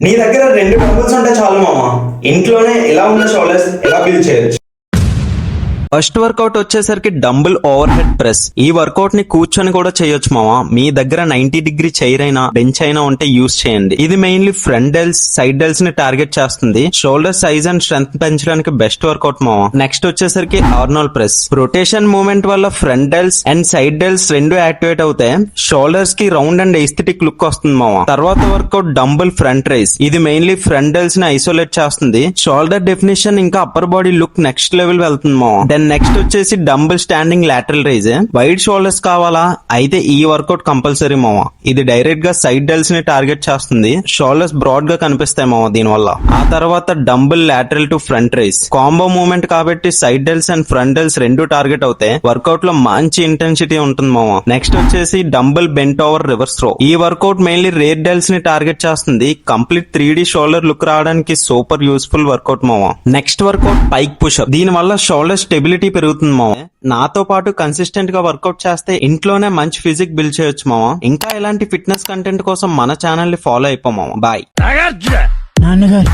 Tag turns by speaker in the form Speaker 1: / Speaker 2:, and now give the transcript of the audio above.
Speaker 1: నీ దగ్గర 2 డంబుల్స్ ఉంటే చాలు మామ, ఇంట్లోనే ఎలా ఉన్న షోల్డర్స్ ఎలా బిల్డ్ చేయొచ్చు.
Speaker 2: ఫస్ట్ వర్కౌట్ వచ్చేసరికి డంబుల్ ఓవర్ హెడ్ ప్రెస్. ఈ వర్కౌట్ ని కూర్చొని కూడా చేయొచ్చు మావా. మీ దగ్గర 90 డిగ్రీ చైర్ అయినా బెంచ్ అయినా ఉంటే యూస్ చేయండి. ఇది mainly front deals side delts ని టార్గెట్ చేస్తుంది. షోల్డర్ సైజ్ అండ్ స్ట్రెంత్ పెంచడానికి బెస్ట్ వర్కౌట్ మావా. నెక్స్ట్ వచ్చేసరికి ఆర్నాల్ ప్రెస్. రొటేషన్ మూవ్మెంట్ వల్ల front deals and side deals రెండు యాక్టివేట్ అవుతాయి. షోల్డర్స్ కి రౌండ్ అండ్ ఎస్థెటిక్ లుక్ వస్తుంది మావా. తర్వాత వర్కౌట్ డంబుల్ ఫ్రంట్ రైజ్. ఇది మెయిన్లీ ఫ్రంట్ డెల్స్ ని ఐసోలేట్ చేస్తుంది. షోల్డర్ డెఫినేషన్ ఇంకా upper body look next level వెళ్తుంది మావా. నెక్స్ట్ వచ్చేసి dumbbell standing lateral rise. Wide shoulders కావాలా అయితే ఈ వర్కౌట్ కంపల్సరీ మావా. ఇది డైరెక్ట్ గా సైడ్ డెల్స్ ని టార్గెట్ చేస్తుంది. షోల్డర్స్ బ్రాడ్ గా కనిపిస్తాయి మావా దీనివల్ల. ఆ తర్వాత dumbbell lateral to front raise. Combo movement కాబట్టి side delts and front delts రెండు టార్గెట్ అవుతాయి. వర్కౌట్ లో మంచి ఇంటెన్సిటీ ఉంటుంది మావా. నెక్స్ట్ వచ్చేసి dumbbell bent over reverse throw. ఈ వర్కౌట్ మెయిన్లీ రేర్ డెల్స్ ని టార్గెట్ చేస్తుంది. కంప్లీట్ 3D షోల్డర్ లుక్ రావడానికి సూపర్ యూస్ఫుల్ వర్కౌట్ మావా. Next workout pike pushup. దీని వల్ల షోల్డర్ స్టెబిలిటీ పెరుగుతుంది మావా. నాతో పాటు కన్సిస్టెంట్ గా వర్కౌట్ చేస్తే ఇంట్లోనే మంచి ఫిజిక్ బిల్డ్ చేయొచ్చు మావా. ఇంకా ఇలాంటి ఫిట్నెస్ కంటెంట్ కోసం మన ఛానల్ ని ఫాలో అయిపోమావా. బాయ్.
Speaker 3: నాన్నగారు